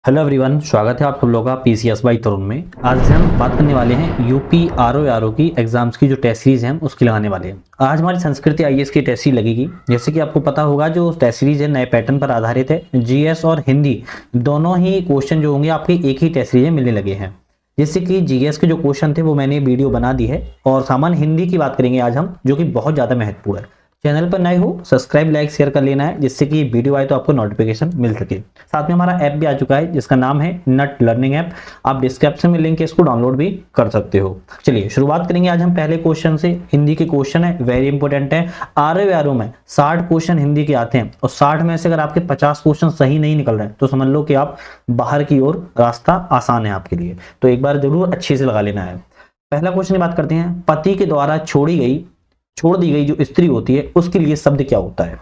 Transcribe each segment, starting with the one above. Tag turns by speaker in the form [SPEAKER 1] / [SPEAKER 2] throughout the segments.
[SPEAKER 1] Hello everyone, स्वागत है आप सब लोगों का पीसीएस बाई तरुण में। आज से हम बात करने वाले हैं यूपी आरओ की एग्जाम्स की जो टेस्ट सीरीज है उसकी लगाने वाले हैं। आज हमारी संस्कृति आईएएस की टेस्ट सीरीज लगेगी। जैसे कि आपको पता होगा जो टेस्ट सीरीज है नए पैटर्न पर आधारित है। जीएस और हिंदी दोनों ही क्वेश्चन जो होंगे आपके एक ही टेस्ट सीरीज में मिलने लगे हैं। जैसे कि जीएस के जो क्वेश्चन थे वो मैंने वीडियो बना दी है और सामान्य हिंदी की बात करेंगे आज हम, जो कि बहुत ज्यादा महत्वपूर्ण है। चैनल पर नए हो सब्सक्राइब लाइक शेयर कर लेना है, जिससे कि वीडियो आए तो आपको नोटिफिकेशन मिल सके। साथ में हमारा ऐप भी आ चुका है जिसका नाम है नट लर्निंग ऐप। आप डिस्क्रिप्शन में लिंक है, इसको डाउनलोड भी कर सकते हो। चलिए शुरुआत करेंगे आज हम पहले क्वेश्चन से। हिंदी के क्वेश्चन है, वेरी इंपॉर्टेंट है। आरओ में 60 क्वेश्चन हिंदी के आते हैं और 60 में से अगर आपके 50 क्वेश्चन सही नहीं निकल रहे हैं तो समझ लो कि आप बाहर की ओर रास्ता आसान है आपके लिए। तो एक बार जरूर अच्छे से लगा लेना है। पहला क्वेश्चन की बात करते हैं। पति के द्वारा छोड़ दी गई जो स्त्री होती है उसके लिए शब्द क्या होता है।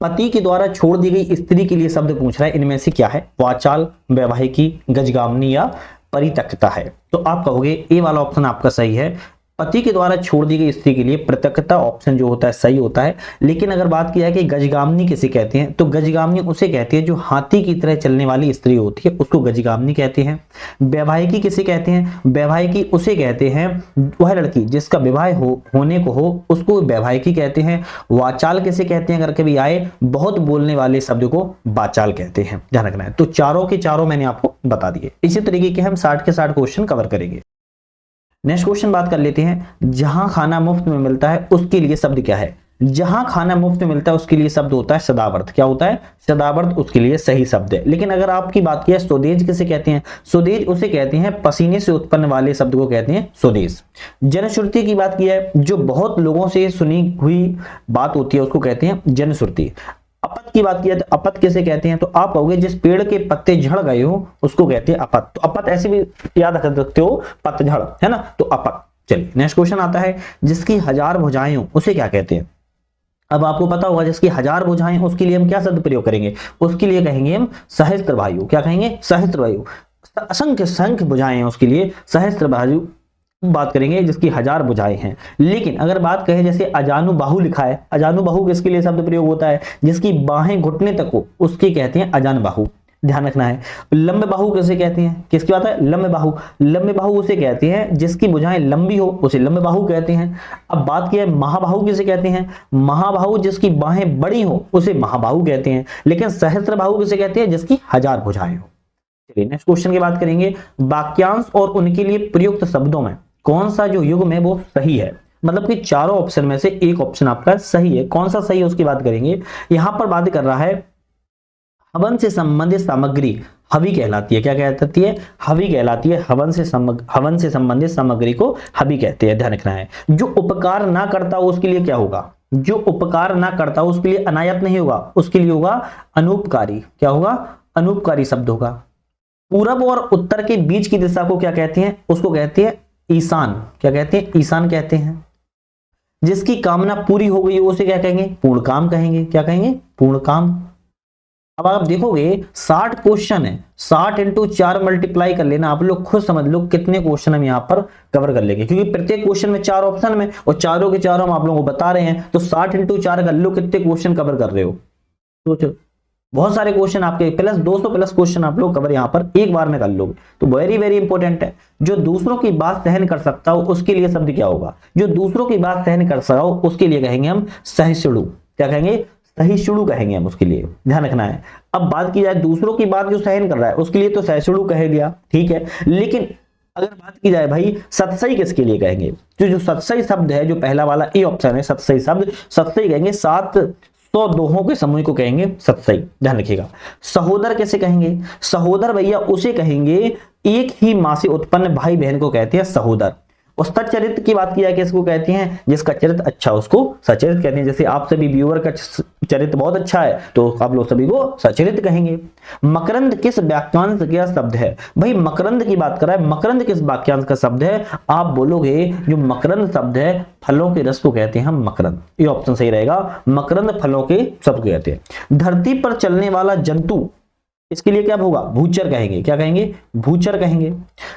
[SPEAKER 1] पति के द्वारा छोड़ दी गई स्त्री के लिए शब्द पूछ रहा है, इनमें से क्या है? वाचाल, वैवाहिकी, गजगामनी या परित्यक्ता है। तो आप कहोगे ए वाला ऑप्शन आपका सही है। पति के द्वारा छोड़ दी गई स्त्री के लिए परित्यक्ता ऑप्शन जो होता है सही होता है। लेकिन अगर बात किया है कि गजगामनी किसे कहते हैं, तो गजगामनी उसे कहते हैं जो हाथी की तरह चलने वाली स्त्री होती है, उसको गजगामनी कहते हैं। वैवाहिकी किसे कहते हैं? वैवाहिकी उसे कहते हैं वह लड़की जिसका विवाह होने को हो, उसको वैवाहिकी कहते हैं। वाचाल किसे कहते हैं? अगर कभी आए बहुत बोलने वाले शब्द को वाचाल कहते हैं, ध्यान रखना है। तो चारों के चारों मैंने आपको बता दिए। इसी तरीके के हम 60 के 60 क्वेश्चन कवर करेंगे। नेक्स्ट क्वेश्चन बात कर लेते हैं। जहां खाना मुफ्त में मिलता है उसके लिए शब्द क्या है? जहां खाना मुफ्त में मिलता है उसके लिए शब्द होता है सदावर्त। क्या होता है? सदावर्त उसके लिए सही शब्द है। लेकिन अगर आपकी बात की स्वदेश किसे कहते हैं? स्वदेश उसे कहते हैं पसीने से उत्पन्न वाले शब्द को कहते हैं स्वदेश। जनश्रुति की बात की है, जो बहुत लोगों से सुनी हुई बात होती है उसको कहते हैं जनश्रुति। अपत की बात किया तो अपत किसे कहते हैं? तो आप कहोगे जिस पेड़ के पत्ते झड़ गए हो उसको कहते हैं अपत। तो अपत ऐसे भी याद रख सकते हो, पतझड़ है ना, तो अपत। चलिए नेक्स्ट क्वेश्चन आता है। जिसकी 1000 भुजाएं हो उसे क्या कहते हैं? अब आपको पता होगा जिसकी 1000 भुजाएं उसके लिए हम क्या शब्द प्रयोग करेंगे? उसके लिए कहेंगे हम सहस्त्रबाहु। क्या कहेंगे? सहस्त्रबाहु। असंख्य भुजाएं उसके लिए सहस्त्रबाहु बात करेंगे, जिसकी 1000 भुजाएं हैं। लेकिन अगर बात कहें जैसे अजानुबाहु लिखा है, अजानुबाहु किसके लिए शब्द प्रयोग होता है? जिसकी बाहें घुटने तक हो उसके कहते हैं अजानुबाहु, ध्यान रखना है। लंबे बाहु किसे कहते हैं? किसकी बात है? लंबे बाहु। लंबे बाहु उसे कहते हैं जिसकी भुजाएं लंबी हो, उसे लंबे बाहु कहते हैं। अब बात किया महाबाहु किसे कहते हैं? महाबाहु जिसकी बाहें बड़ी हो उसे महाबाहु कहते हैं। लेकिन सहस्त्रबाहु किसे कहते हैं? जिसकी 1000 भुजाएं हो। चलिए नेक्स्ट क्वेश्चन की बात करेंगे। वाक्यांश और उनके लिए प्रयुक्त शब्दों में कौन सा जो युग्म है वो सही है? मतलब कि चारों ऑप्शन में से एक ऑप्शन आपका सही है। कौन सा सही है उसकी बात करेंगे। यहां पर बात कर रहा है हवन से संबंधित सामग्री हवि कहलाती है। क्या कहलाती है? हवि कहलाती है। हवन से संबंधित सामग्री को हवि कहते हैं, ध्यान रखना है। जो उपकार ना करता हो उसके लिए क्या होगा? जो उपकार ना करता हो उसके लिए अनायत नहीं होगा, उसके लिए होगा अनूपकारी। क्या होगा? अनूपकारी शब्द होगा। पूरब और उत्तर के बीच की दिशा को क्या कहते हैं? उसको कहते हैं ईशान। क्या कहते हैं? ईशान कहते हैं। जिसकी कामना पूरी हो गई उसे क्या कहेंगे? पूर्ण काम कहेंगे। क्या कहेंगे? पूर्ण काम। अब आप देखोगे 60 क्वेश्चन है, 60 इंटू 4 मल्टीप्लाई कर लेना, आप लोग खुद समझ लो कितने क्वेश्चन हम यहाँ पर कवर कर लेंगे, क्योंकि प्रत्येक क्वेश्चन में 4 ऑप्शन में और चारों के चारों हम आप लोगों को बता रहे हैं। तो 60 इंटू 4 कर लो, कितने क्वेश्चन कवर कर रहे हो सोचो। बहुत सारे क्वेश्चन आपके प्लस 200 प्लस क्वेश्चन आप लोग कवर यहां पर एक बार में कर लोगे। तो वेरी वेरी इंपॉर्टेंट है। जो दूसरों की बात सहन कर सकता हो उसके लिए शब्द क्या होगा? जो दूसरों की बात सहन कर सकता हो उसके लिए कहेंगे हम सहिष्णु। क्या कहेंगे? सहिष्णु कहेंगे हम उसके लिए, ध्यान रखना है। अब बात की जाए दूसरों की बात जो सहन कर रहा है उसके लिए तो सहिष्णु कह दिया, ठीक है। लेकिन अगर बात की जाए भाई सत्सई किसके लिए कहेंगे? जो सत्सई शब्द है, जो पहला वाला ए ऑप्शन है सत्सई शब्द, सत्सई कहेंगे 700 दोहों के समूह को कहेंगे सत्सई, ध्यान रखिएगा। सहोदर कैसे कहेंगे? सहोदर भैया उसे कहेंगे एक ही मां से उत्पन्न भाई बहन को कहते हैं सहोदर। और सच्चरित्र की बात की जाए किसको कहते हैं? जिसका चरित्र अच्छा उसको सच्चरित्र कहते हैं। जैसे आप सभी व्यूअर का चरित्र बहुत अच्छा है तो आप लोग सभी को सच्चरित्र कहेंगे। मकरंद किस वाक्यांश का शब्द है? भाई मकरंद की बात कर रहा है, मकरंद किस वाक्यांश का शब्द है? आप बोलोगे जो मकरंद शब्द है फलों के रस को कहते हैं हम मकरंद, ये ऑप्शन सही रहेगा। मकरंद फलों के शब्द कहते हैं। धरती पर चलने वाला जंतु इसके लिए क्या होगा? भूचर कहेंगे। क्या कहेंगे? भूचर कहेंगे।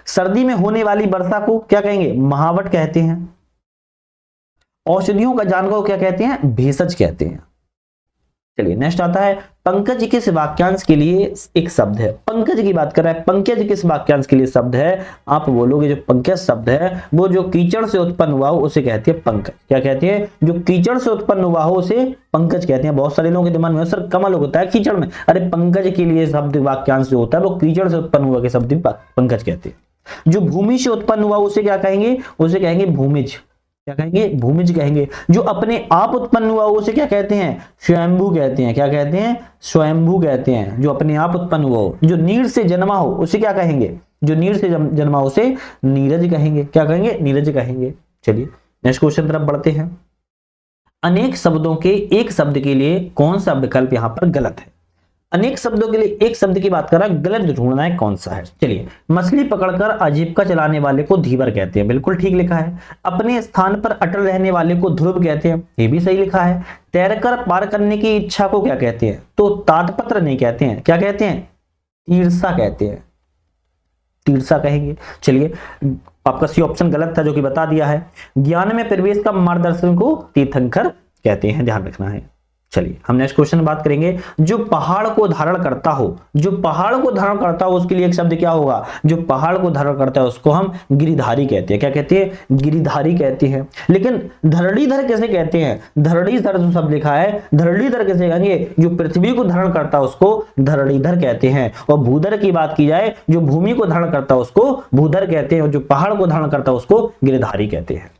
[SPEAKER 1] सर्दी में होने वाली वर्षा को क्या कहेंगे? महावट कहते हैं। औषधियों का जानवर को क्या कहते हैं? भेषज कहते हैं। चलिए नेक्स्ट आता है पंकज किस वाक्यांश के लिए एक शब्द है। पंकज की बात कर रहा है, पंकज किस वाक्यांश के लिए शब्द है। आप बोलोगे जो पंकज शब्द है वो जो कीचड़ से उत्पन्न हुआ हो उसे कहते हैं पंकज। क्या कहते हैं? जो कीचड़ से उत्पन्न हुआ हो उसे पंकज कहते हैं। बहुत सारे लोगों के दिमाग में सर कमल होता है कीचड़ में, अरे पंकज के लिए शब्द वाक्यांश जो होता है वो कीचड़ से उत्पन्न हुआ के शब्द पंकज कहते हैं। जो भूमि से उत्पन्न हुआ उसे क्या कहेंगे? उसे कहेंगे भूमिज। क्या कहेंगे? भूमिज कहेंगे। जो अपने आप उत्पन्न हुआ उसे क्या कहते हैं? स्वयंभू कहते हैं। क्या कहते हैं? स्वयंभू कहते हैं। जो अपने आप उत्पन्न हुआ हो, जो नीर से जन्मा हो उसे क्या कहेंगे? जो नीर से जन्मा हो उसे नीरज कहेंगे। क्या कहेंगे? नीरज कहेंगे। चलिए नेक्स्ट क्वेश्चन तरफ बढ़ते हैं। अनेक शब्दों के एक शब्द के लिए कौन सा विकल्प यहां पर गलत है? अनेक शब्दों के लिए एक शब्द की बात कर रहा है, गलत ढूंढना है कौन सा है। चलिए, मछली पकड़कर आजीविका चलाने वाले को धीवर कहते हैं, बिल्कुल ठीक लिखा है। अपने स्थान पर अटल रहने वाले को ध्रुव कहते हैं, ये भी सही लिखा है। तैरकर पार करने की इच्छा को क्या कहते हैं? तो ताड़पत्र नहीं कहते हैं, क्या कहते हैं? तीर्षा कहते हैं, तीर्षा कहेंगे। चलिए, आपका सी ऑप्शन गलत था जो कि बता दिया है। ज्ञान में प्रवेश का मार्गदर्शन को तीर्थंकर कहते हैं, ध्यान रखना है। चलिए हम नेक्स्ट क्वेश्चन बात करेंगे। जो पहाड़ को धारण करता हो, जो पहाड़ को धारण करता हो उसके लिए एक शब्द क्या होगा? जो पहाड़ को धारण करता है उसको हम गिरिधारी कहते हैं। क्या कहते हैं? गिरिधारी कहते हैं। लेकिन धरणीधर कैसे कहते हैं? धरणीधर जो शब्द लिखा है, धरणीधर कैसे कहेंगे? जो पृथ्वी को धारण करता है उसको धरणीधर कहते हैं। और भूधर की बात की जाए, जो भूमि को धारण करता है उसको भूधर कहते हैं, और जो पहाड़ को धारण करता है उसको गिरिधारी कहते हैं।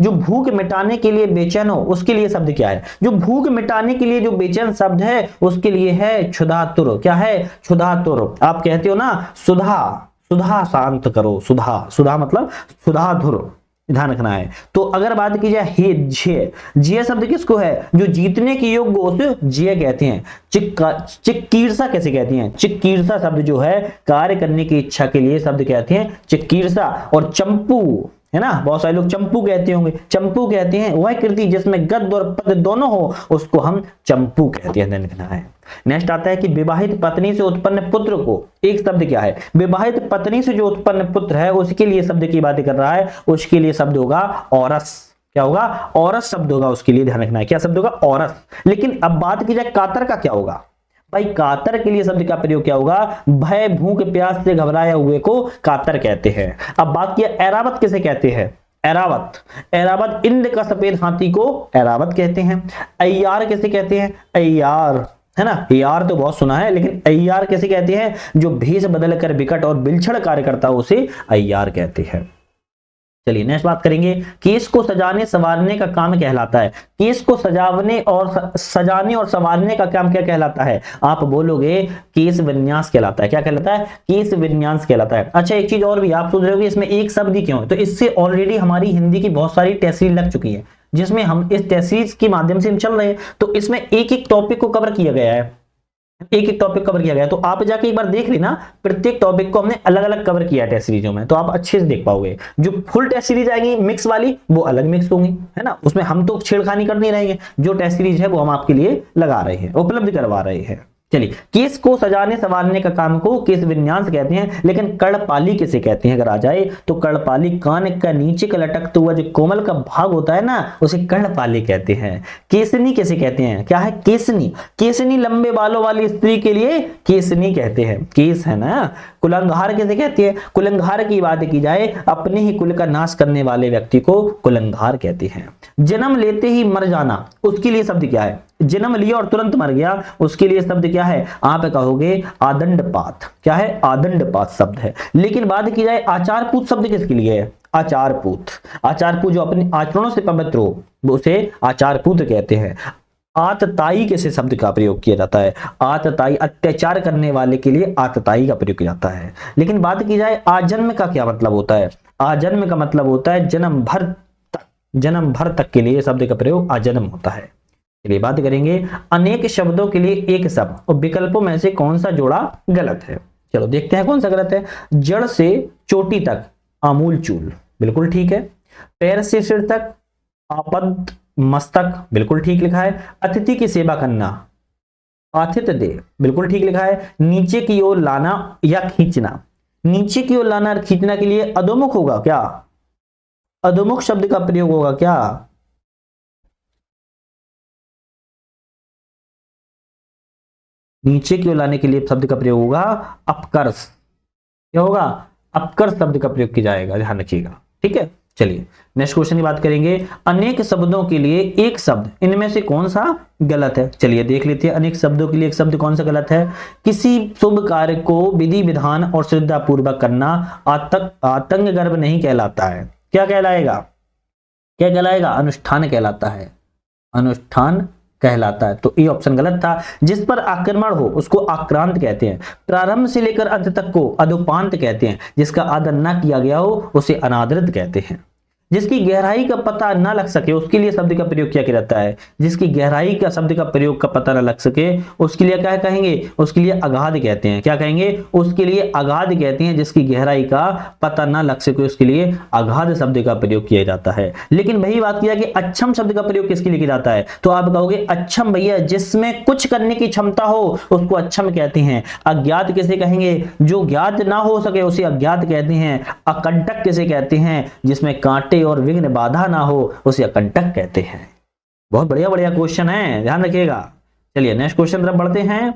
[SPEAKER 1] जो भूख मिटाने के लिए बेचैन हो उसके लिए शब्द क्या है? जो भूख मिटाने के लिए जो बेचैन शब्द है उसके लिए है क्षुधातुर। क्या है? क्षुधातुर। आप कहते हो ना सुधा, सुधा शांत करो, सुधा, सुधा मतलब क्षुधातुर, ध्यान रखना है। तो अगर बात की जाए हे जय, जय शब्द किसको है? जो जीतने के योग्य उसे जय कहते हैं। चिक्कीर्षा कैसे कहती हैं? चिक्कीर्षा शब्द जो है कार्य करने की इच्छा के लिए शब्द कहते हैं चिक्कीर्षा। और चंपू है ना, बहुत सारे लोग चंपू कहते होंगे, चंपू कहते हैं वह कृति जिसमें गद्य और पद्य दोनों हो उसको हम चंपू कहते हैं, ध्यान रखना है। नेक्स्ट आता है कि विवाहित पत्नी से उत्पन्न पुत्र को एक शब्द क्या है? विवाहित पत्नी से जो उत्पन्न पुत्र है उसके लिए शब्द की बात कर रहा है, उसके लिए शब्द होगा औरस। क्या होगा? औरस शब्द होगा उसके लिए, ध्यान रखना है। क्या शब्द होगा? औरस। लेकिन अब बात की जाए कातर का क्या होगा? भाई कातर के लिए शब्द का प्रयोग क्या होगा? भय भूख प्यास से घबराए हुए को कातर कहते हैं। अब बात किया ऐरावत किसे कहते हैं? ऐरावत, ऐरावत इंद्र का सफेद हाथी को ऐरावत कहते हैं। अय्यार किसे कहते हैं? अय्यार, है ना, यार तो बहुत सुना है, लेकिन अय्यार कैसे कहते हैं? जो भेष बदल कर विकट और बिलक्षण कार्य करता है उसे अय्यार कहते हैं। चलिए नेक्स्ट बात करेंगे, केस को सजाने संवारने का काम कहलाता है। केस को सजाने और संवारने का काम क्या कहलाता है? आप बोलोगे केस विन्यास कहलाता है। क्या कहलाता है? केस विन्यास कहलाता है। अच्छा एक चीज और भी आप सोच रहे हो कि इसमें एक शब्द ही क्यों है, तो इससे ऑलरेडी हमारी हिंदी की बहुत सारी टेस्ट सीरीज लग चुकी है जिसमें हम इस टेस्ट सीरीज के माध्यम से हम चल रहे हैं, तो इसमें एक एक टॉपिक को कवर किया गया है, एक एक टॉपिक कवर किया गया। तो आप जाके एक बार देख लेना, प्रत्येक टॉपिक को हमने अलग अलग कवर किया है टेस्ट सीरीजों में, तो आप अच्छे से देख पाओगे। जो फुल टेस्ट सीरीज आएगी मिक्स वाली वो अलग मिक्स होंगी, है ना, उसमें हम तो छेड़खानी कर नहीं रहेंगे। जो टेस्ट सीरीज है वो हम आपके लिए लगा रहे हैं, उपलब्ध करवा रहे हैं। चलिए, केस को सजाने संवारने का काम को केस विन्यास कहते हैं। लेकिन कर्णपाली किसे कहते हैं? अगर आ जाए तो कर्णपाली कान का नीचे का लटकता हुआ जो कोमल का भाग होता है ना उसे कर्णपाली कहते हैं। केसनी किसे कहते हैं? क्या है? केसनी, केसनी लंबे बालों वाली स्त्री के लिए केसनी कहते हैं, केस है ना। कुलंगार किसे कहते हैं? कुलंगार की बात की जाए अपने ही कुल का नाश करने वाले व्यक्ति को कुलंगार कहते हैं। जन्म लेते ही मर जाना उसके लिए शब्द क्या है? जन्म लिया और तुरंत मर गया उसके लिए शब्द क्या है? आप कहोगे आदंडपात। क्या है? आदंडपात शब्द है। लेकिन बात की जाए आचारपूत शब्द किसके लिए है? आचारपूत, आचारपूत जो अपने आचरणों से पवित्र हो उसे आचारपूत कहते हैं। आतताई कैसे शब्द का प्रयोग किया जाता है? आतताई, अत्याचार करने वाले के लिए आतताई का प्रयोग किया जाता है। लेकिन बात की जाए आजन्म का क्या मतलब होता है? आजन्म का मतलब होता है जन्म भर तक, जन्म भर तक के लिए शब्द का प्रयोग आजन्म होता है। चलिए बात करेंगे अनेक शब्दों के लिए एक शब्द और विकल्पों में से कौन सा जोड़ा गलत है। चलो देखते हैं कौन सा गलत है। जड़ से चोटी तक आमूल चूल, बिल्कुल ठीक है। पैर से सिर तक आपद मस्तक, बिल्कुल ठीक लिखा है। अतिथि की सेवा करना आतिथ्य दे, बिल्कुल ठीक लिखा है। नीचे की ओर लाना या खींचना, नीचे की ओर लाना और खींचना के लिए अधोमुख होगा क्या? अधोमुख शब्द का प्रयोग होगा क्या? नीचे की ओर लाने के लिए शब्द का प्रयोग होगा अपकर्ष। क्या होगा? अपकर्ष शब्द का प्रयोग किया जाएगा, ध्यान रखिएगा। ठीक है, चलिए नेक्स्ट क्वेश्चन की बात करेंगे। अनेक शब्दों के लिए एक शब्द, इनमें से कौन सा गलत है? चलिए देख लेते हैं, अनेक शब्दों के लिए एक शब्द कौन सा गलत है। किसी शुभ कार्य को विधि विधान और श्रद्धा पूर्वक करना आतंक गर्भ नहीं कहलाता है। क्या कहलाएगा? क्या कहलाएगा? अनुष्ठान कहलाता है, अनुष्ठान कहलाता है। तो ये ऑप्शन गलत था। जिस पर आक्रमण हो उसको आक्रांत कहते हैं। प्रारंभ से लेकर अंत तक को अधोपांत कहते हैं। जिसका आदर न किया गया हो उसे अनादरित कहते हैं। जिसकी गहराई का पता न लग सके उसके लिए शब्द का प्रयोग क्या रहता है? जिसकी गहराई का शब्द का प्रयोग का पता न लग सके उसके लिए क्या कहेंगे? उसके लिए अगाध कहते हैं। क्या कहेंगे? उसके लिए अगाध कहते हैं। जिसकी गहराई का पता न लग सके उसके लिए अगाध शब्द का प्रयोग किया जाता है। लेकिन वही बात किया कि अक्षम शब्द का प्रयोग किसके लिए किया जाता है? तो आप कहोगे अक्षम भैया जिसमें कुछ करने की क्षमता हो उसको अक्षम कहते हैं। अज्ञात किसे कहेंगे? जो ज्ञात ना हो सके उसे अज्ञात कहते हैं। अकंटक किसे कहते हैं? जिसमें कांटे और विघ्न बाधा ना हो उसे अकंटक कहते हैं। बहुत बढ़िया बढ़िया क्वेश्चन है, ध्यान रखिएगा। चलिए नेक्स्ट क्वेश्चन तरफ बढ़ते हैं।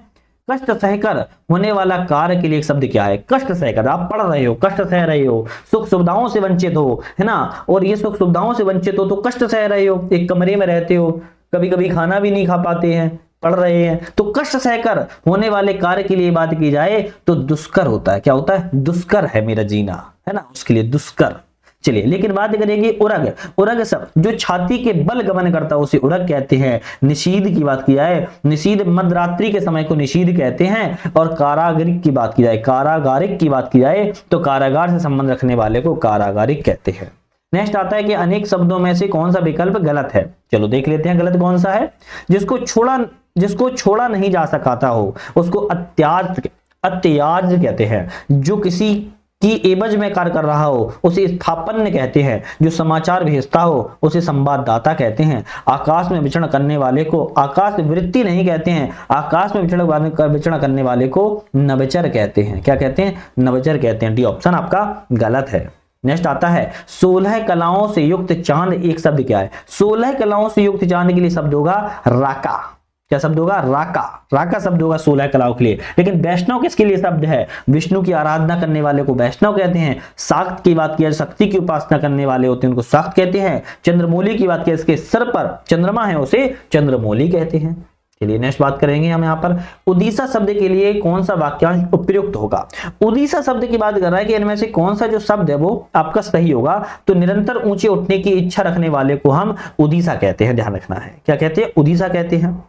[SPEAKER 1] कष्ट सहकर होने वाला कार्य के लिए एक शब्द क्या है? कष्ट सहकर, आप पढ़ रहे हो, कष्ट सह रहे हो, सुख सुविधाओं से वंचित हो, है ना, और ये सुख सुविधाओं से वंचित हो तो कष्ट सह रहे हो, एक कमरे में रहते हो, कभी कभी खाना भी नहीं खा पाते हैं, पढ़ रहे हैं, तो कष्ट सहकर होने वाले कार्य के लिए बात की जाए तो दुष्कर होता है। क्या होता है? दुष्कर है मेरा जीना, है ना, उसके लिए दुष्कर। चलिए लेकिन बात करेंगे उरग। उरग सब जो छाती के बल गमन करता है उसे उरग कहते हैं। निषीद की बात की जाए, निषीद मध्यरात्रि के समय को निषीद कहते हैं। और कारागारिक की बात की जाए, कारागारिक की बात की जाए तो कारागार से संबंध रखने वाले को कारागारिक कहते हैं। नेक्स्ट आता है कि अनेक शब्दों में से कौन सा विकल्प गलत है? चलो देख लेते हैं गलत कौन सा है। जिसको छोड़ा नहीं जा सकाता हो उसको अत्याज कहते हैं। जो किसी की एवज में कार्य कर रहा हो उसे स्थापन्य कहते हैं। जो समाचार भेजता हो उसे संवाददाता कहते हैं। आकाश में विचरण करने वाले को आकाश वृत्ति नहीं कहते हैं। आकाश में विचरण करने वाले को नवचर कहते हैं। क्या कहते हैं? नवचर कहते हैं। डी ऑप्शन आपका गलत है। नेक्स्ट आता है 16 कलाओं से युक्त चांद एक शब्द क्या है? 16 कलाओं से युक्त चांद के लिए शब्द होगा राका। क्या शब्द होगा? राका। राका शब्द होगा 16 कलाओं के लिए। लेकिन वैष्णव किसके लिए शब्द है? विष्णु की आराधना करने वाले को वैष्णव कहते हैं। शाक्त की बात किया, शक्ति की उपासना करने वाले होते हैं उनको शाक्त कहते हैं। चंद्रमौली की बात किया, इसके सर पर चंद्रमा है उसे चंद्रमौली कहते हैं। चलिए नेक्स्ट बात करेंगे हम यहाँ पर उड़ीसा शब्द के लिए कौन सा वाक्यांश उपयुक्त होगा? उड़ीसा शब्द की बात कर रहा है कि इनमें से कौन सा जो शब्द है वो आपका सही होगा। तो निरंतर ऊंचे उठने की इच्छा रखने वाले को हम उड़ीसा कहते हैं, ध्यान रखना है। क्या कहते हैं? उड़ीसा कहते हैं।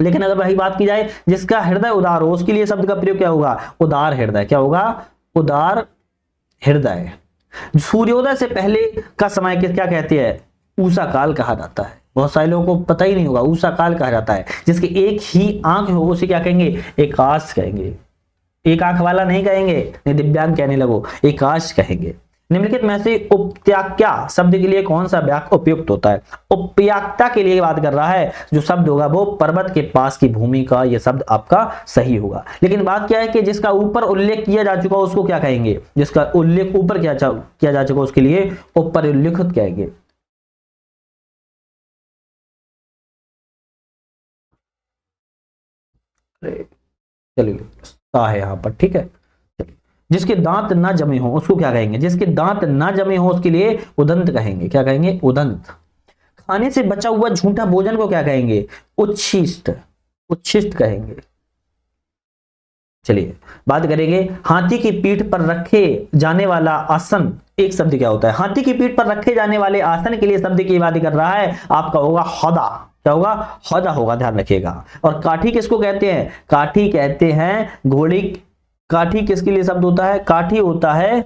[SPEAKER 1] लेकिन अगर वही बात की जाए जिसका हृदय उदार हो उसके लिए शब्द का प्रयोग क्या होगा? उदार हृदय। क्या होगा? उदार हृदय। सूर्योदय से पहले का समय क्या कहते हैं? ऊषा काल कहा जाता है। बहुत सारे लोगों को पता ही नहीं होगा, ऊषा काल कहा जाता है। जिसकी एक ही आंख हो उसे क्या कहेंगे? एकाश कहेंगे। एक आंख वाला नहीं कहेंगे, नहीं दिव्यांग कहने लगो, एकाश कहेंगे। निम्नलिखित में से उपत्याख्या शब्द के लिए कौन सा वाक्य उपयुक्त होता है? उपयाक्ता के लिए बात कर रहा है, जो शब्द होगा वो पर्वत के पास की भूमि का, यह शब्द आपका सही होगा। लेकिन बात क्या है कि जिसका ऊपर उल्लेख किया जा चुका उसको क्या कहेंगे? जिसका उल्लेख ऊपर किया जा चुका उसके लिए ऊपर उल्लिखित कहेंगे। चलिए है यहां पर, ठीक है। जिसके दांत ना जमे हो उसको क्या कहेंगे? जिसके दांत ना जमे हो उसके लिए उदंत कहेंगे। क्या कहेंगे? उदंत। खाने से बचा हुआ झूठा भोजन को क्या कहेंगे? उच्छिष्ट। उच्छिष्ट कहेंगे। चलिए बात करेंगे हाथी की पीठ पर रखे जाने वाला आसन एक शब्द क्या होता है? हाथी की पीठ पर रखे जाने वाले आसन के लिए शब्द की बात कर रहा है, आपका होगा हौदा। क्या होगा? हौदा होगा, ध्यान रखिएगा। और काठी किसको कहते हैं? काठी कहते हैं घोड़ी। काठी किसके लिए शब्द होता है? काठी होता है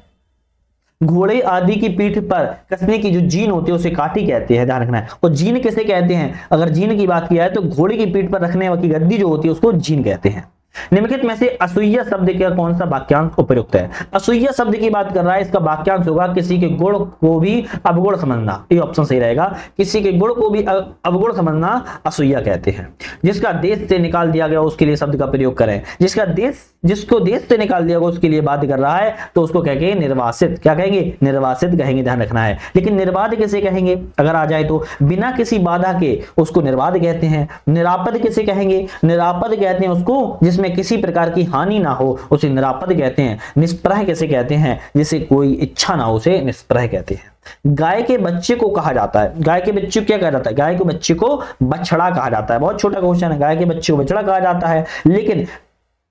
[SPEAKER 1] घोड़े आदि की पीठ पर कसने की जो जीन होती है उसे काठी कहते हैं, ध्यान रखना है। और जीन किसे कहते हैं? अगर जीन की बात किया है तो घोड़े की पीठ पर रखने की गद्दी जो होती है उसको जीन कहते हैं। निम्नलिखित में से असूया शब्द का कौन सा वाक्यांश उपयुक्त है? असूया शब्द की बात कर रहा है, इसका वाक्यांश होगा किसी के गुण को भी अवगुण समझना। ये ऑप्शन सही रहेगा। किसी के गुण को भी अवगुण समझना असूया कहते हैं। जिसका देश से निकाल दिया गया उसके लिए शब्द का प्रयोग करें। जिसका देश जिसको देश से निकाल दिया गया उसके लिए बाध्य कर रहा है तो उसको कहेंगे निर्वासित। क्या कहेंगे? निर्वासित कहेंगे, ध्यान रखना है। लेकिन निर्बाध किसे कहेंगे अगर आ जाए तो? बिना किसी बाधा के उसको निर्बाध कहते हैं। निरापद किसे कहेंगे? निरापद कहते हैं उसको जिसमें किसी प्रकार की हानि ना हो, उसे निरापद कहते हैं। निष्प्रह किसे कहते हैं? जिसे कोई इच्छा ना हो उसे निष्प्रह कहते हैं। गाय के बच्चे को कहा जाता है, गाय के बच्चे को क्या कहा जाता है? गाय के बच्चे को बछड़ा कहा जाता है। बहुत छोटा क्वेश्चन है, गाय के बच्चे को बछड़ा कहा जाता है। लेकिन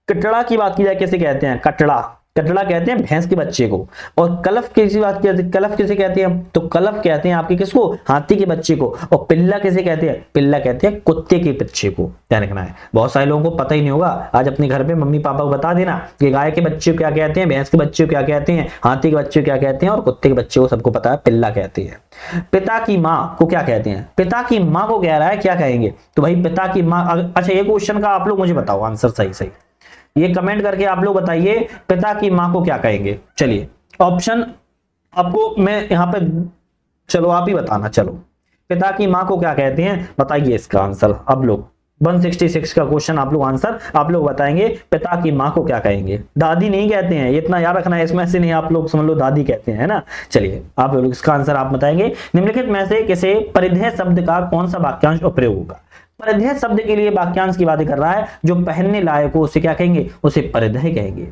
[SPEAKER 1] कटड़ा की बात की जाए किसे कहते हैं? कटड़ा, कटड़ा कहते हैं भैंस के बच्चे को। और कलफ की बात की जाए, कलफ किसे कहते हैं? तो कलफ कहते हैं आपके किसको? हाथी के बच्चे को। और पिल्ला किसे कहते हैं? पिल्ला कहते हैं कुत्ते के बच्चे को। ध्यान रखना है, बहुत सारे लोगों को पता ही नहीं होगा। आज अपने घर पे मम्मी पापा को बता देना कि गाय के बच्चे को क्या कहते हैं, भैंस के बच्चे को क्या कहते हैं, हाथी के बच्चे को क्या कहते हैं, और कुत्ते के बच्चे को सबको पता है पिल्ला कहते हैं। पिता की माँ को क्या कहते हैं? पिता की माँ को कह रहा है, क्या कहेंगे? तो भाई पिता की माँ। अच्छा, ये क्वेश्चन का आप लोग मुझे बताओ आंसर सही सही, ये कमेंट करके आप लोग बताइए पिता की मां को क्या कहेंगे। चलिए ऑप्शन आपको मैं यहां पे, चलो आप ही बताना। चलो पिता की मां को क्या कहते हैं बताइए इसका आंसर। अब लोग 166 का क्वेश्चन आप लोग आंसर आप लोग बताएंगे, पिता की मां को क्या कहेंगे? दादी नहीं कहते हैं, इतना याद रखना है, इसमें से नहीं आप लोग समझ लो दादी कहते हैं, है ना। चलिए आप लोग इसका आंसर आप बताएंगे। निम्नलिखित में से किसे परिधेय शब्द का कौन सा वाक्यांश प्रयोग होगा? परिधेय शब्द के लिए वाक्यांश की बात कर रहा है, जो पहनने लायक हो उसे क्या कहेंगे? उसे परिधेय कहेंगे।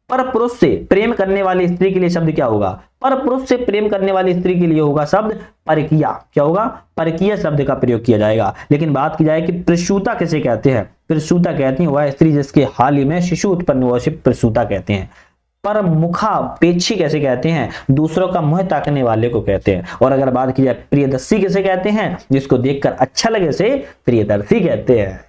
[SPEAKER 1] पर पुरुष से प्रेम करने वाली स्त्री के लिए शब्द क्या होगा? पर पुरुष से प्रेम करने वाली स्त्री के लिए होगा शब्द परकीया। क्या होगा? परकीय शब्द का प्रयोग किया जाएगा। लेकिन बात की जाए कि प्रसूता किसे कहते हैं? प्रसूता कहती है वह स्त्री जिसके हाल ही में शिशु उत्पन्न हुआ, उसे प्रसूता कहते हैं। पर मुखापेक्षी कैसे कहते हैं? दूसरों का मुंह ताकने वाले को कहते हैं। और अगर बात की जाए प्रियदर्शी किसे कहते हैं? जिसको देखकर अच्छा लगे उसे प्रियदर्शी कहते हैं।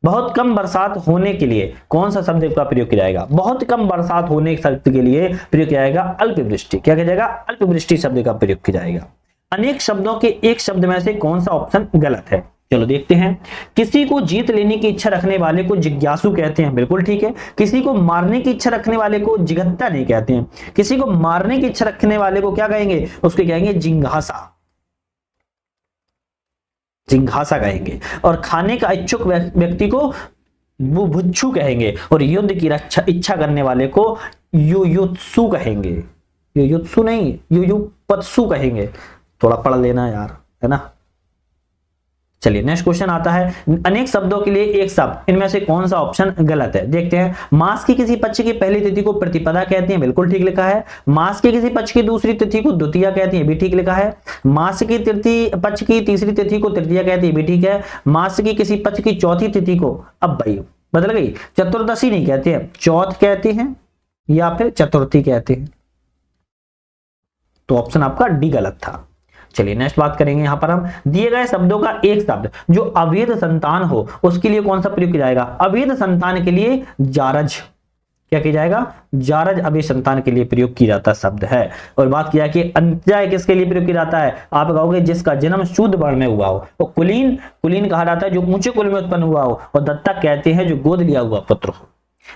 [SPEAKER 1] बहुत कम बरसात होने के लिए कौन सा शब्द का प्रयोग किया जाएगा? बहुत कम बरसात होने शब्द के लिए प्रयोग किया जाएगा अल्पवृष्टि। क्या किया जाएगा? अल्पवृष्टि शब्द का प्रयोग किया जाएगा। अनेक शब्दों के एक शब्द में से कौन सा ऑप्शन गलत है? चलो देखते हैं। किसी को जीत लेने की इच्छा रखने वाले को जिज्ञासु कहते हैं, बिल्कुल ठीक है। किसी को मारने की इच्छा रखने वाले को जिगत्ता नहीं कहते हैं। किसी को मारने की इच्छा रखने वाले को क्या कहेंगे? उसको कहेंगे जिंघासा, जिंघासा कहेंगे। और खाने का इच्छुक व्यक्ति को बुभुक्षु कहेंगे। और युद्ध की इच्छा करने वाले को युयुत्सु कहेंगे। युयुत्सु नहीं, युयुत्सु कहेंगे। थोड़ा पढ़ लेना यार, है ना। चलिए नेक्स्ट क्वेश्चन आता है। अनेक शब्दों के लिए एक शब्द, इनमें से कौन सा ऑप्शन गलत है? देखते हैं। मास की किसी पक्ष की पहली तिथि को प्रतिपदा कहते हैं, बिल्कुल ठीक लिखा है। मास की किसी पक्ष की दूसरी तिथि को द्वितीया कहते हैं, भी ठीक लिखा है। मास की पक्ष की तीसरी तिथि को तृतीया कहते हैं, भी ठीक है। मास की किसी पक्ष की चौथी तिथि को, अब भाई बदल गई, चतुर्दशी नहीं कहते हैं, चौथ कहते हैं या फिर चतुर्थी कहते हैं। तो ऑप्शन आपका डी गलत था। चलिए नेक्स्ट बात करेंगे। यहां पर हम दिए गए शब्दों का एक शब्द जो अवैध संतान हो उसके लिए कौन सा प्रयोग किया जाएगा? अवैध संतान के लिए जारज। क्या किया जाएगा? जारज अवैध संतान के लिए प्रयोग किया जाता शब्द है। और बात किया कि अंत्याय किसके लिए प्रयोग किया जाता है? आप कहोगे जिसका जन्म शुद्ध वर्ण में हुआ हो। और कुलीन, कुलीन कहा जाता है जो ऊंचे कुल में उत्पन्न हुआ हो। और दत्तक कहते हैं जो गोद लिया हुआ पुत्र हो।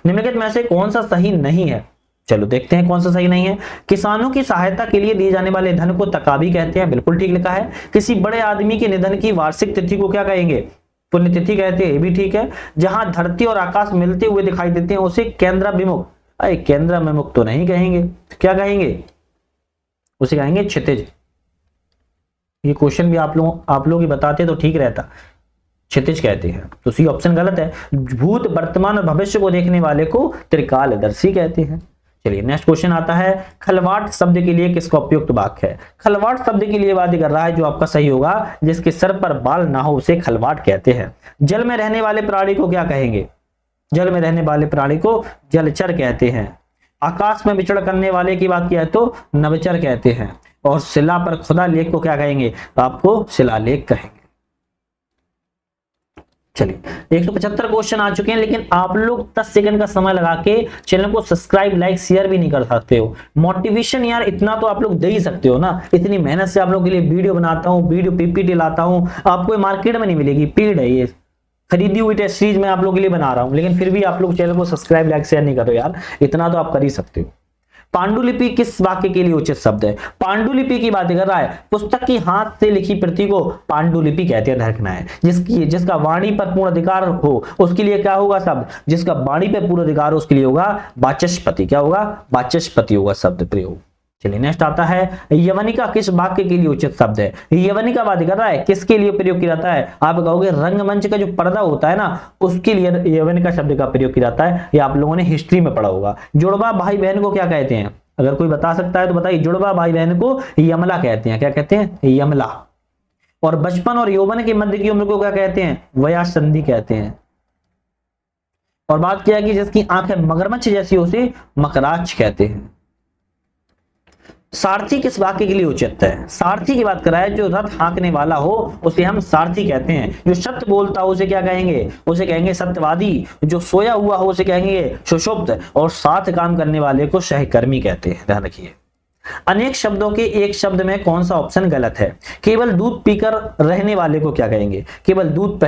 [SPEAKER 1] निम्नलिखित में से कौन सा सही नहीं है? चलो देखते हैं कौन सा सही नहीं है। किसानों की सहायता के लिए दिए जाने वाले धन को तकाबी कहते हैं, बिल्कुल ठीक लिखा है। किसी बड़े आदमी के निधन की वार्षिक तिथि को क्या कहेंगे? पुण्यतिथि कहते हैं, ये भी ठीक है। जहां धरती और आकाश मिलते हुए दिखाई देते हैं उसे केंद्राभिमुख, अरे केंद्राभिमुख तो नहीं कहेंगे, क्या कहेंगे? उसे कहेंगे क्षितिज। ये क्वेश्चन भी आप लोग ही बताते तो ठीक रहता। क्षितिज कहते हैं, तो सी ऑप्शन गलत है। भूत, वर्तमान और भविष्य को देखने वाले को त्रिकालदर्शी कहते हैं। चलिए नेक्स्ट क्वेश्चन आता है। खलवाट शब्द के लिए किसका उपयुक्त वाक्य है? खलवाट शब्द के लिए बात कर रहा है, जो आपका सही होगा, जिसके सर पर बाल ना हो उसे खलवाट कहते हैं। जल में रहने वाले प्राणी को क्या कहेंगे? जल में रहने वाले प्राणी को जलचर कहते हैं। आकाश में विचरण करने वाले की बात किया है तो नवचर कहते हैं। और शिला पर खुदा लेख को क्या कहेंगे? आपको शिलालेख कहेंगे। चलिए 175 क्वेश्चन आ चुके हैं, लेकिन आप लोग 10 सेकंड का समय लगा के चैनल को सब्सक्राइब, लाइक, शेयर भी नहीं कर सकते हो। मोटिवेशन यार इतना तो आप लोग दे ही सकते हो ना। इतनी मेहनत से आप लोग के लिए वीडियो बनाता हूँ, वीडियो पीपीटी लाता हूँ, आपको मार्केट में नहीं मिलेगी, पेड है ये, खरीदी हुई टेस्ट सीरीज मैं आप लोगों के लिए बना रहा हूँ। लेकिन फिर भी आप लोग चैनल को सब्सक्राइब, लाइक, शेयर नहीं कर रहे यार, इतना तो आप कर ही सकते हो। पांडुलिपि किस वाक्य के लिए उचित शब्द है? पांडुलिपि की बात कर रहा है, पुस्तक की हाथ से लिखी प्रति को पांडुलिपि कहते हैं। रखना है जिसका वाणी पर पूर्ण अधिकार हो उसके लिए क्या होगा शब्द? जिसका वाणी पर पूर्ण अधिकार हो उसके लिए होगा वाचस्पति। क्या होगा? वाचस्पति होगा शब्द प्रयोग। चलिए नेक्स्ट आता है, यवनिका किस वाक्य के लिए उचित शब्द है? यवनिका बात कर रहा है किसके लिए प्रयोग किया जाता है? आप कहोगे रंगमंच का जो पर्दा होता है ना उसके लिए यवनिका शब्द का प्रयोग किया जाता है। ये आप लोगों ने हिस्ट्री में पढ़ा होगा। जुड़वा भाई बहन को क्या कहते हैं? अगर कोई बता सकता है तो बताइए। जुड़वा भाई बहन को यमला कहते हैं। क्या कहते हैं? यमला। और बचपन और यौवन के मध्य की उम्र को क्या कहते हैं? वयासंधि कहते हैं। और बात किया कि जिसकी आंखें मगरमच्छ जैसी उसे मकराच कहते हैं। सारथी किस वाक्य के लिए उचित है? सारथी की बात कर रहा है, जो रथ हाँकने वाला हो उसे हम सारथी कहते हैं। जो सत्य बोलता हो उसे क्या कहेंगे? उसे कहेंगे सत्यवादी। जो सोया हुआ हो उसे कहेंगे सुषुप्त। और साथ काम करने वाले को सहकर्मी कहते हैं। ध्यान रखिए। अनेक शब्दों के एक शब्द में कौन सा ऑप्शन गलत है? केवल दूध पीकर रहने वाले को क्या कहेंगे? केवल दूध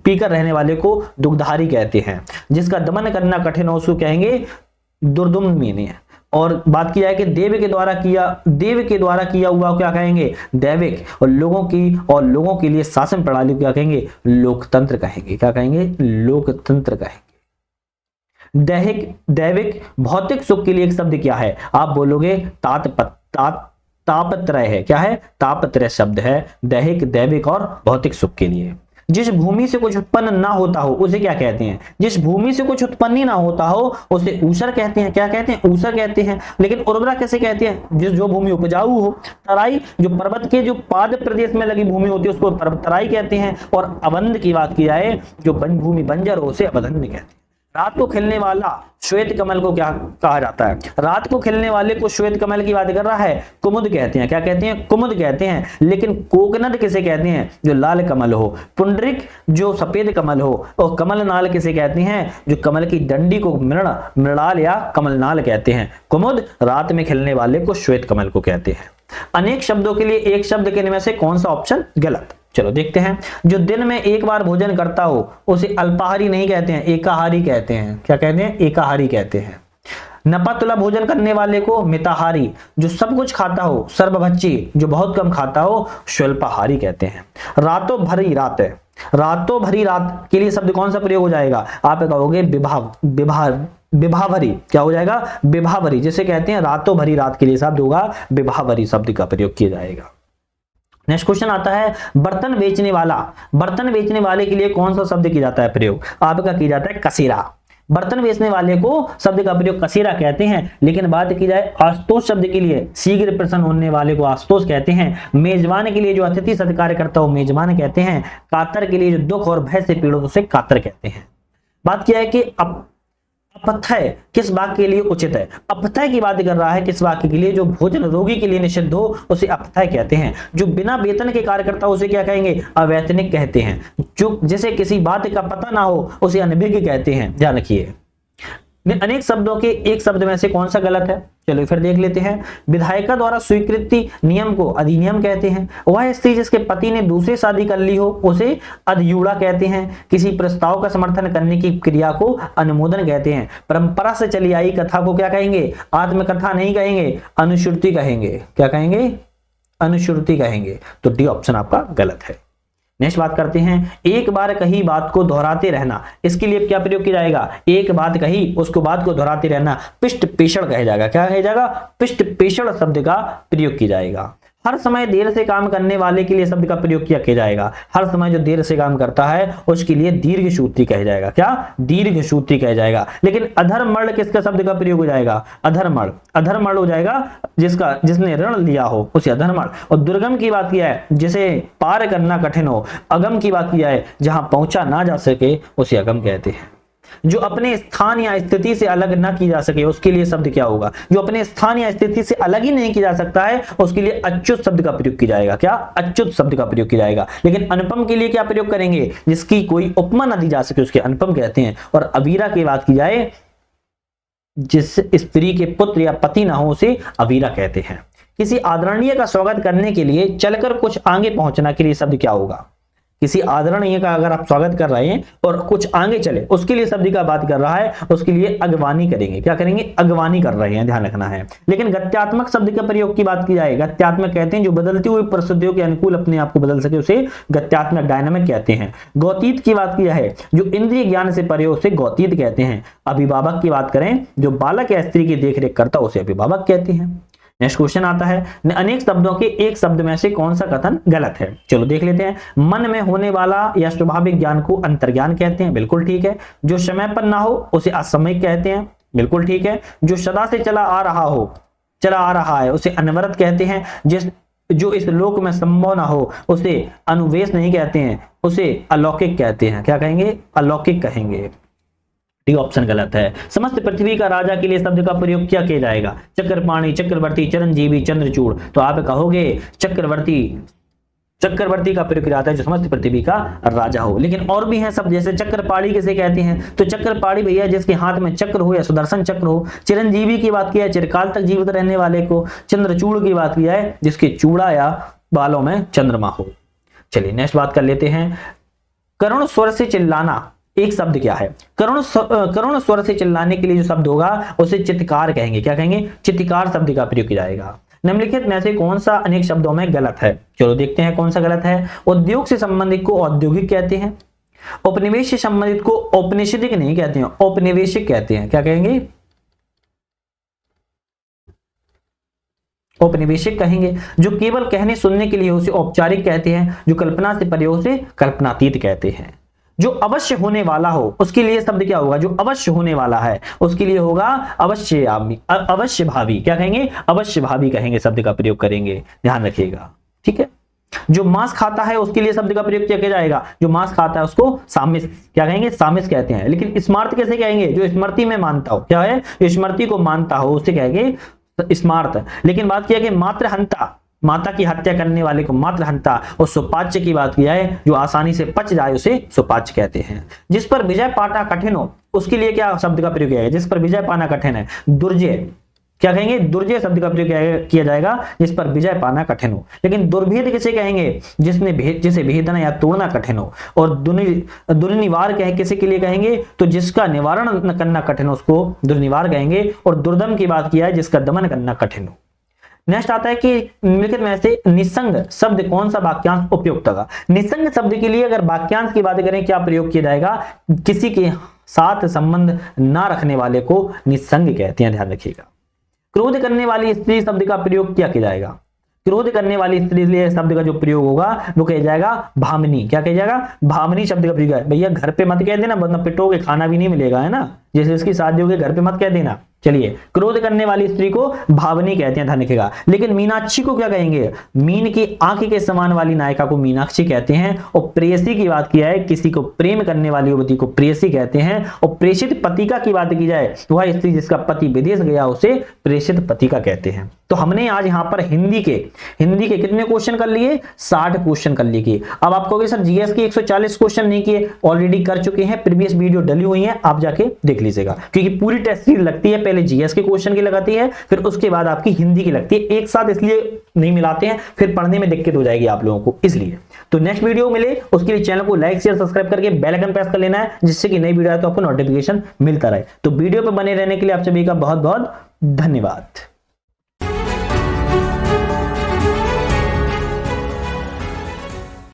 [SPEAKER 1] पीकर रहने वाले को दुग्धारी कहते हैं। जिसका दमन करना कठिन हो उसको कहेंगे दुर्दुम्नी। और बात की जाए कि देव के द्वारा किया हुआ क्या कहेंगे? दैविक। और लोगों के लिए शासन प्रणाली को क्या कहेंगे? लोकतंत्र कहेंगे। क्या कहेंगे? लोकतंत्र कहेंगे। दैविक भौतिक सुख के लिए एक शब्द क्या है? आप बोलोगे तापत्रय है। क्या है? तापत्रय शब्द है दैविक और भौतिक सुख के लिए। जिस भूमि से कुछ उत्पन्न ना होता हो उसे क्या कहते हैं? जिस भूमि से कुछ उत्पन्न ही ना होता हो उसे ऊसर कहते हैं। क्या कहते हैं? ऊसर कहते हैं। लेकिन उर्वरा कैसे कहते हैं? जो भूमि उपजाऊ हो। तराई जो पर्वत के जो पाद प्रदेश में लगी भूमि होती है उसको तराई कहते हैं। और अवंध की बात की जाए जो भूमि बंजर हो उसे अवधन्य कहते हैं। रात को खिलने वाला श्वेत कमल को क्या कहा जाता है? रात को खिलने वाले को श्वेत कमल की बात कर रहा है, कुमुद कहते हैं। क्या कहते हैं? कुमुद कहते हैं। लेकिन कोकनद किसे कहते हैं? जो लाल कमल हो। पुंडरिक जो सफेद कमल हो। और कमलनाल किसे कहते हैं? जो कमल की डंडी को मृणाल या कमलनाल कहते हैं। कुमुद रात में खिलने वाले को श्वेत कमल को कहते हैं। अनेक शब्दों के लिए एक शब्द के में से कौन सा ऑप्शन गलत? चलो देखते हैं। जो दिन में एक बार भोजन करता हो उसे अल्पाहारी नहीं कहते हैं, एकाहारी कहते हैं। क्या कहते हैं? एकाहारी कहते हैं। नपातुला भोजन करने वाले को मिताहारी। जो सब कुछ खाता हो सर्वभक्षी। जो बहुत कम खाता हो स्वल्पाहारी कहते हैं। रातों भरी रात है। रातों भरी रात के लिए शब्द कौन सा प्रयोग हो जाएगा? आप कहोगे विभावरी। क्या हो जाएगा? विभावरी। जिसे कहते हैं रातों भरी रात के लिए शब्द होगा विभावरी शब्द का प्रयोग किया जाएगा। नेक्स्ट क्वेश्चन आता है, बर्तन बेचने वाले के लिए कौन सा शब्द किया जाता है प्रयोग? आपका किया जाता है कसीरा। बर्तन बेचने वाले को शब्द का प्रयोग कसीरा कहते हैं। लेकिन बात की जाए आशुतोष शब्द के लिए, शीघ्र प्रसन्न होने वाले को आशुतोष कहते हैं। मेजबान के लिए जो अतिथि सत्कार करता हो मेजबान कहते हैं। कातर के लिए जो दुख और भय से पीड़ित उसे कातर कहते हैं। बात किया है कि अपथय किस वाक्य के लिए उचित है? अपथय की बात कर रहा है किस वाक्य के लिए? जो भोजन रोगी के लिए निषिद्ध हो उसे अपथय कहते हैं। जो बिना वेतन के कार्य करता हो उसे क्या कहेंगे? अवैतनिक कहते हैं। जो जिसे किसी बात का पता ना हो उसे अनभिज्ञ कहते हैं। ध्यान रखिए। अनेक शब्दों के एक शब्द में से कौन सा गलत है? चलो फिर देख लेते हैं। विधायिका द्वारा स्वीकृति नियम को अधिनियम कहते हैं। वह स्त्री जिसके पति ने दूसरी शादी कर ली हो उसे अधयूड़ा कहते हैं। किसी प्रस्ताव का समर्थन करने की क्रिया को अनुमोदन कहते हैं। परंपरा से चली आई कथा को क्या कहेंगे? आत्मकथा नहीं कहेंगे, अनुश्रुति कहेंगे। क्या कहेंगे? अनुश्रुति कहेंगे। तो डी ऑप्शन आपका गलत है। नेक्स्ट बात करते हैं, एक बार कही बात को दोहराते रहना। इसके लिए क्या प्रयोग किया जाएगा? एक बात कही उसको बात को दोहराते रहना पिष्ट पेषण कहा जाएगा। क्या कहा जाएगा? पिष्ट पेषण शब्द का प्रयोग किया जाएगा। हर समय देर से काम करने वाले के लिए शब्द का प्रयोग किया जाएगा। हर समय जो देर से काम करता है उसके लिए दीर्घ सूत्री कहा जाएगा। क्या? दीर्घ सूत्री कहा जाएगा। लेकिन अधर्मण किसका शब्द का प्रयोग हो जाएगा? अधर्मण। अधर्मण हो जाएगा जिसने ऋण लिया हो उसे अधर्मण। और दुर्गम की बात किया है जिसे पार करना कठिन हो। अगम की बात किया है जहां पहुंचा ना जा सके उसे अगम कहते हैं। जो अपने स्थान या स्थिति से अलग ना की जा सके उसके लिए शब्द क्या होगा? जो अपने स्थान या स्थिति से अलग ही नहीं किया जा सकता है उसके लिए अच्युत शब्द का प्रयोग किया जाएगा। क्या? अच्युत शब्द का प्रयोग किया जाएगा। लेकिन अनुपम के लिए क्या प्रयोग करेंगे? जिसकी कोई उपमा ना दी जा सके उसके अनुपम कहते हैं। और अवीरा की बात की जाए जिस स्त्री के पुत्र या पति ना हो उसे अवीरा कहते हैं। किसी आदरणीय का स्वागत करने के लिए चलकर कुछ आगे पहुंचना के लिए शब्द क्या होगा? किसी आदरणीय का अगर आप स्वागत कर रहे हैं और कुछ आगे चले, उसके लिए शब्द का बात कर रहा है, उसके लिए अगवानी करेंगे। क्या करेंगे? अगवानी कर रहे हैं, ध्यान रखना है। लेकिन गत्यात्मक शब्द के प्रयोग की बात की जाए, गत्यात्मक कहते हैं जो बदलती हुई परिस्थितियों के अनुकूल अपने आप को बदल सके, उसे गत्यात्मक डायनामिक कहते हैं। गौतीत की बात की जाए जो इंद्रिय ज्ञान से प्रयोग से गौतीत कहते हैं। अभिभावक की बात करें जो बालक या स्त्री की देखरेख करता उसे अभिभावक कहते हैं। नेक्स्ट क्वेश्चन आता है, अनेक शब्दों के एक शब्द में से कौन सा कथन गलत है? चलो देख लेते हैं। मन में होने वाला या स्वाभाविक ज्ञान को अंतर्ज्ञान कहते हैं, बिल्कुल ठीक है। जो समय पर ना हो उसे असमयिक कहते हैं, बिल्कुल ठीक है। जो सदा से चला आ रहा है उसे अनवरत कहते हैं। जो इस लोक में संभव ना हो उसे अनुवेश नहीं कहते हैं, उसे अलौकिक कहते हैं। क्या कहेंगे? अलौकिक कहेंगे। डी ऑप्शन गलत है। समस्त पृथ्वी का राजा के लिए शब्द का प्रयोग क्या किया जाएगा? चक्रपाणी, चक्रवर्ती, चिरंजीवी, चंद्रचूड़। तो आप कहोगे चक्रवर्ती का प्रयोग किया जाता है जो समस्त पृथ्वी का राजा हो। लेकिन और भी हैं शब्द, जैसे चक्रपाणी किसे कहते हैं? तो चक्रपाणी भैया जिसके हाथ में चक्र हो या सुदर्शन चक्र हो। चिरंजीवी की बात किया है चिरकाल तक जीवित रहने वाले को। चंद्रचूड़ की बात किया है जिसके चूड़ा या बालों में चंद्रमा हो। चलिए नेक्स्ट बात कर लेते हैं। करुण स्वर से चिल्लाना एक शब्द क्या है? करुण स्वर से चिल्लाने के लिए जो शब्द होगा उसे चित्कार कहेंगे। क्या कहेंगे? चित्कार शब्द का प्रयोग किया जाएगा। निम्नलिखित में से कौन सा अनेक शब्दों में गलत है? चलो देखते हैं कौन सा गलत है। उद्योग से संबंधित को औद्योगिक कहते हैं। उपनिवेश से संबंधित को औपनिवेशिक नहीं कहते हैं, औपनिवेशिक कहते हैं। क्या कहेंगे? औपनिवेशिक कहेंगे। जो केवल कहने सुनने के लिए उसे औपचारिक कहते हैं। जो कल्पना से प्रयोग से कल्पनातीत कहते हैं। जो अवश्य होने वाला हो उसके लिए शब्द क्या होगा? जो अवश्य होने वाला है उसके लिए होगा अवश्य भावी। क्या कहेंगे? अवश्य भावी कहेंगे, शब्द का प्रयोग करेंगे, ध्यान रखिएगा, ठीक है। जो मांस खाता है उसके लिए शब्द का प्रयोग क्या किया जाएगा? जो मांस खाता है उसको सामिस, क्या कहेंगे? सामिस कहते हैं। लेकिन स्मार्त कैसे कहेंगे? जो स्मृति में मानता हो। क्या है? जो स्मृति को मानता हो उसे कहेंगे स्मार्त। लेकिन बात किया कि मात्र हंता, माता की हत्या करने वाले को मात्र हंता। और सुपाच्य की बात किया है जो आसानी से पच जाए उसे सुपाच्य कहते हैं। जिस पर विजय पाना कठिन हो उसके लिए क्या शब्द का प्रयोग किया है? जिस पर विजय पाना कठिन है, दुर्जय। क्या कहेंगे? दुर्जय शब्द का प्रयोग किया जाएगा जिस पर विजय पाना कठिन हो। लेकिन दुर्भेद किसे कहेंगे? जिसे भेदना या तोड़ना कठिन हो। और दुर्निवार किसी के लिए कहेंगे? तो जिसका निवारण करना कठिन हो उसको दुर्निवार कहेंगे। और दुर्दम की बात किया है जिसका दमन करना कठिन हो। नेक्स्ट आता है कि निम्नलिखित में से निसंग शब्द कौन सा वाक्यांश उपयुक्त होगा? निसंग शब्द के लिए अगर वाक्यांश की बात करें क्या प्रयोग किया जाएगा? किसी के साथ संबंध ना रखने वाले को निसंग कहते हैं, ध्यान रखिएगा। क्रोध करने वाली स्त्री शब्द का प्रयोग क्या किया जाएगा? क्रोध करने वाली स्त्री लिए शब्द का जो प्रयोग होगा वो कहा जाएगा भामिनी। क्या कहा जाएगा? भामिनी शब्द का प्रयोग है। भैया घर पे मत कह देना वरना पिटोगे, खाना भी नहीं मिलेगा, है ना। जैसे इसकी शादी होगी घर पे मत कह देना। चलिए, क्रोध करने वाली स्त्री को भावनी कहते हैं, ध्यान रखिएगा। लेकिन मीनाक्षी को क्या कहेंगे? मीन की आंख के समान वाली नायिका को मीनाक्षी कहते हैं। और प्रेयसी की बात किया है, किसी को प्रेम करने वाली युवती को प्रेयसी कहते हैं। और प्रेषित पतिका की बात की जाए तो वह स्त्री जिसका पति विदेश गया उसे प्रेषित पतिका कहते हैं। तो हमने आज यहाँ पर हिंदी के कितने क्वेश्चन कर लिए? 60 क्वेश्चन कर लिए। अब आप कहोगे सर जीएस के 140 क्वेश्चन नहीं किए, ऑलरेडी कर चुके हैं, प्रीवियस वीडियो डली हुई है, आप जाके देख लीजिएगा। क्योंकि पूरी टेस्ट सीरीज लगती है, पहले जीएस के क्वेश्चन की लगाती है, फिर उसके बाद आपकी हिंदी की लगती है। एक साथ इसलिए नहीं मिलाते हैं, फिर पढ़ने में दिक्कत हो जाएगी आप लोगों को, इसलिए। तो नेक्स्ट वीडियो मिले उसके लिए चैनल को लाइक शेयर सब्सक्राइब करके बेल आइकन प्रेस कर लेना है, जिससे कि नई वीडियो आए तो आपको नोटिफिकेशन मिलता रहे। तो वीडियो पर बने रहने के लिए आप सभी का बहुत बहुत धन्यवाद।